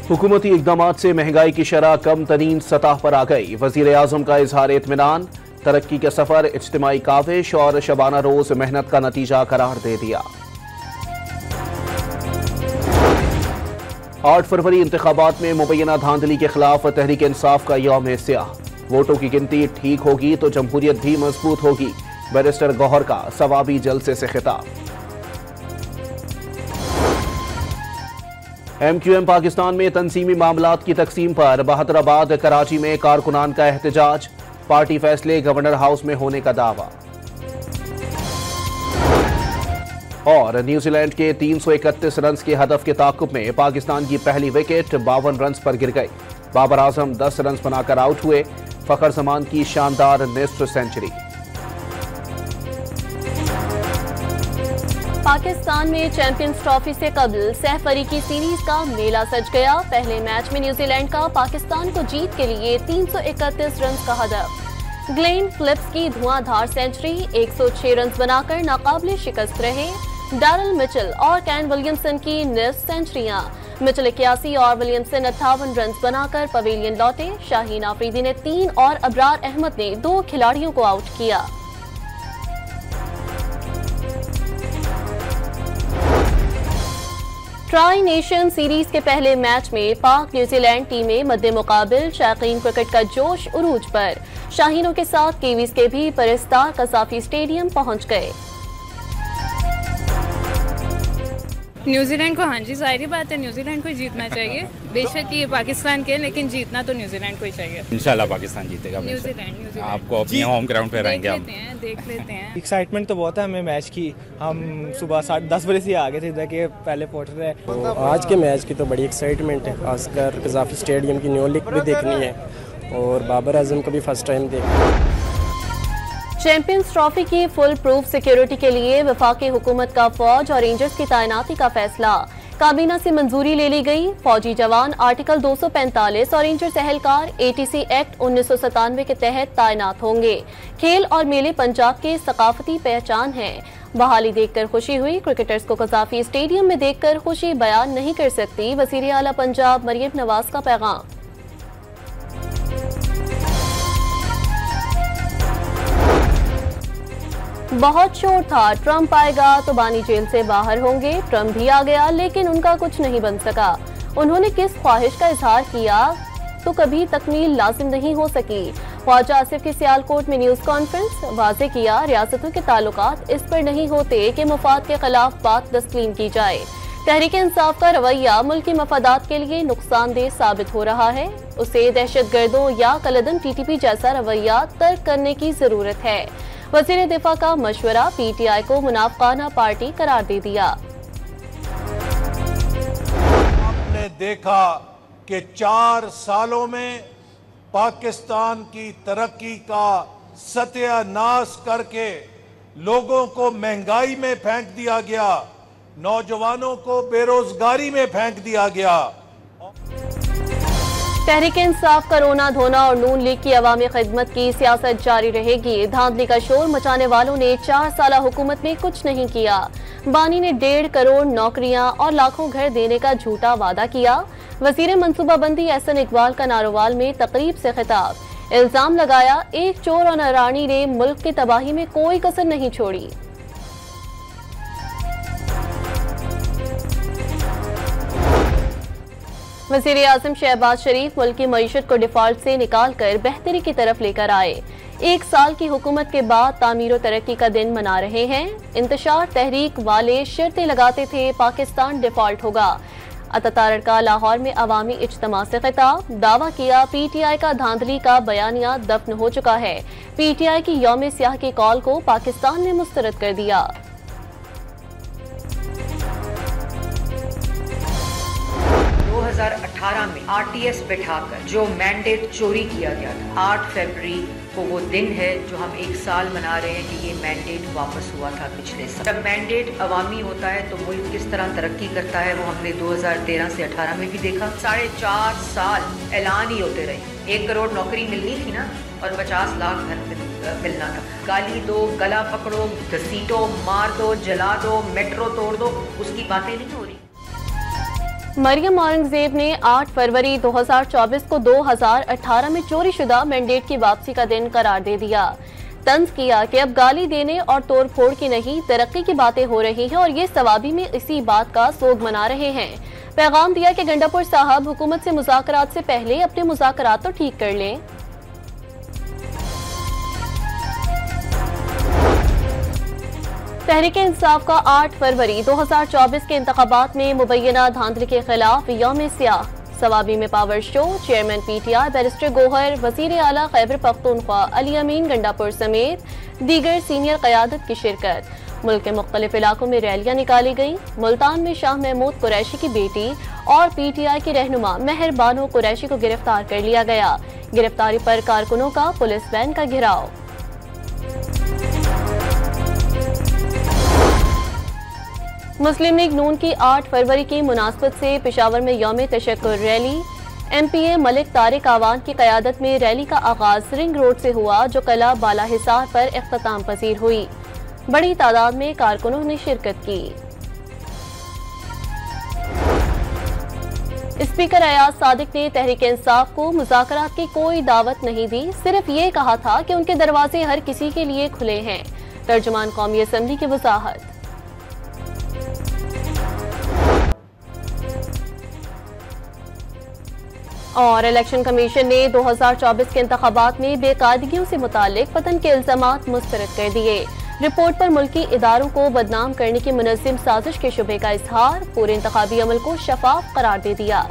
हुकूमती इक़दामात से महंगाई की शरह कम तरीन सतह पर आ गई। वज़ीर आज़म का इजहार इत्मीनान। तरक्की का सफर इज्तिमाई काविश और शबाना रोज मेहनत का नतीजा करार दे दिया। 8 फरवरी इंतखाबात में मुबैना धांधली के खिलाफ तहरीक इंसाफ का यौम स्याह। वोटों की गिनती ठीक होगी तो जमहूरियत भी मजबूत होगी। बैरिस्टर गौहर का सवाबी जलसे से खिताब। MQM पाकिस्तान में तंजीमी मामलात की तकसीम पर बहतराबाद कराची में कारकुनान का एहतजाज। पार्टी फैसले गवर्नर हाउस में होने का दावा। और न्यूजीलैंड के 331 रन के हदफ के ताकुब में पाकिस्तान की पहली विकेट 52 रन पर गिर गई। बाबर आजम 10 रन बनाकर आउट हुए। फखर जमान की शानदार निस्फ सेंचुरी। पाकिस्तान में चैंपियंस ट्रॉफी से कबल सहफरी की सीरीज का मेला सज गया। पहले मैच में न्यूजीलैंड का पाकिस्तान को जीत के लिए 331 रन का हदफ। ग्लेन फिलिप्स की धुआंधार सेंचुरी 106 रन बनाकर नाकाबिले शिकस्त रहे। डैरल मिचेल और कैन विलियमसन की निस्फ सेंचुरियां। मिचेल 81 और विलियमसन 58 रन बनाकर पवेलियन लौटे। शाहीन आफरीदी ने 3 और अबरार अहमद ने 2 खिलाड़ियों को आउट किया। ट्राई नेशन सीरीज के पहले मैच में पाक न्यूजीलैंड टीमें मद्दे मुकाबिल। शायकीन क्रिकेट का जोश उरूज पर। शाहीनों के साथ कीवीज के भी परस्तार कसाफी स्टेडियम पहुंच गए। न्यूजीलैंड को, हाँ जी, जाहिर बात है न्यूजीलैंड को ही जीतना चाहिए। बेशक ये पाकिस्तान के, लेकिन जीतना तो न्यूजीलैंड को ही चाहिए। इंशाल्लाह पाकिस्तान जीतेगा। न्यूजीलैंड आपको अपने होम ग्राउंड पे रहेंगे हम। देख लेते हैं। एक्साइटमेंट तो बहुत है हमें मैच की। हम सुबह 10:30 बजे से आ गए थे इधर के पहले क्वार्टर है। तो आज के मैच की तो बड़ी एक्साइटमेंट है, खासकर कज़ाफी स्टेडियम की न्यू लिक भी देखनी है और बाबर आजम को भी फर्स्ट टाइम देखना है। चैंपियंस ट्रॉफी की फुल प्रूफ सिक्योरिटी के लिए वफाकी हुकूमत का फौज और रेंजर्स की तैनाती का फैसला। काबीना से मंजूरी ले ली गई। फौजी जवान आर्टिकल 245 और रेंजर्स एहलकार ATC एक्ट 1997 के तहत तैनात होंगे। खेल और मेले पंजाब के सकाफती पहचान है। बहाली देखकर खुशी हुई। क्रिकेटर्स को कज़ाफी स्टेडियम में देखकर खुशी बयान नहीं कर सकती। वज़ीर आला पंजाब मरियम नवाज का पैगाम। बहुत शोर था, ट्रंप आएगा तो बानी जेल से बाहर होंगे। ट्रंप भी आ गया लेकिन उनका कुछ नहीं बन सका। उन्होंने किस ख्वाहिश का इजहार किया तो कभी तकमील लाजिम नहीं हो सकी। ख्वाजा आसिफ की सियालकोट में न्यूज कॉन्फ्रेंस। वाज़े किया रियासतों के ताल्लुकात इस पर नहीं होते कि मफाद के खिलाफ बात तस्लीम की जाए। तहरीक इंसाफ का रवैया मुल्की मफादात के लिए नुकसानदेह साबित हो रहा है। उसे दहशतगर्दों या कलदम TTP जैसा रवैया तर्क करने की जरूरत है। वज़ीर दिफा का मशवरा। PTI को मुनाफिकाना पार्टी करार दे दिया। आपने देखा कि 4 सालों में पाकिस्तान की तरक्की का सत्यानाश करके लोगों को महंगाई में फेंक दिया गया, नौजवानों को बेरोजगारी में फेंक दिया गया। तहरीक इंसाफ का रोना धोना और नून लीग की अवामी खिदमत की सियासत जारी रहेगी। धांधली का शोर मचाने वालों ने 4 साला हुकूमत में कुछ नहीं किया। बानी ने 1.5 करोड़ नौकरियां और लाखों घर देने का झूठा वादा किया। वजीर मनसूबाबंदी एहसन इकबाल का नारोवाल में तकरीब से खिताब। इल्जाम लगाया एक चोर और नारानी ने मुल्क की तबाही में कोई कसर नहीं छोड़ी। वज़ीर आज़म शहबाज शरीफ मुल्क की मईशत को डिफॉल्ट से निकाल कर बेहतरी की तरफ लेकर आए। 1 साल की हुकूमत के बाद तामीर और तरक्की का दिन मना रहे हैं। इंतशार तहरीक वाले शर्तें लगाते थे पाकिस्तान डिफॉल्ट होगा। अतातारक का लाहौर में अवामी इज्तिमा से खिताब। दावा किया PTI का धांधली का बयानिया दफन हो चुका है। PTI की यौम स्याह की कॉल को पाकिस्तान ने मुस्तरद कर दिया। 2018 में RTS बैठाकर जो मैंडेट चोरी किया गया था, 8 फरवरी को वो दिन है जो हम 1 साल मना रहे हैं कि ये मैंडेट वापस हुआ था पिछले साल। जब मैंडेट अवामी होता है तो मुल्क किस तरह तरक्की करता है वो हमने 2013 से 18 में भी देखा। 4.5 साल ऐलान ही होते रहे। 1 करोड़ नौकरी मिलनी थी ना और 50 लाख घर मिलना था। गाली दो, गला पकड़ो, घसीटो, मार दो, जला दो, मेट्रो तोड़ दो, उसकी बातें नहीं हो रही। मरियम औरंगजेब ने 8 फरवरी 2024 को 2018 में चोरी शुदा मैंडेट की वापसी का दिन करार दे दिया। तंज किया कि अब गाली देने और तोड़ फोड़ की नहीं, तरक्की की बातें हो रही हैं और ये सवाबी में इसी बात का सोग मना रहे हैं। पैगाम दिया कि गंडापुर साहब हुकूमत से मुज़ाकरात से पहले अपने मुज़ाकरात तो ठीक कर लें। तहरीक इंसाफ का 8 फरवरी 2024 के इंतखाबात में मुबैना धांधली के खिलाफ यौम स्याह, सवाबी में power show, chairman PTI barrister Gohar, वजीर आला खैबर पख्तूनख्वा अली अमीन गंडापुर समेत दीगर सीनियर क़यादत की शिरकत। मुल्क के मुख्तलिफ इलाकों में रैलियां निकाली गईं। मुल्तान में शाह महमूद कुरैशी की बेटी और PTI की रहनुमा मेहर बानो कुरैशी को गिरफ्तार कर लिया गया। गिरफ्तारी पर कारकुनों का पुलिस वैन का घेराव। मुस्लिम लीग नून की 8 फरवरी की मुनासबत से पेशावर में यौम तशक्कुर रैली। MPA मलिक तारिक आवान की क़यादत में रैली का आगाज रिंग रोड से हुआ, जो कला बाला हिसार पर इख्तिताम पजीर हुई। बड़ी तादाद में कारकुनों ने शिरकत की। स्पीकर अयाज सादिक ने तहरीक इंसाफ को मुज़ाकरात की कोई दावत नहीं दी, सिर्फ ये कहा था कि उनके दरवाजे हर किसी के लिए खुले हैं। तर्जुमान कौमी असम्बली की वजाहत। और इलेक्शन कमीशन ने 2024 के इंतखाबात में बेकायदगियों से मुतालिक पतन के इल्जामात मुस्तरद कर दिए। रिपोर्ट पर मुल्की इदारों को बदनाम करने की मुनज़्ज़म साजिश के शुबे का इजहार, पूरे इंतखाबी अमल को शफाफ करार दे दिया।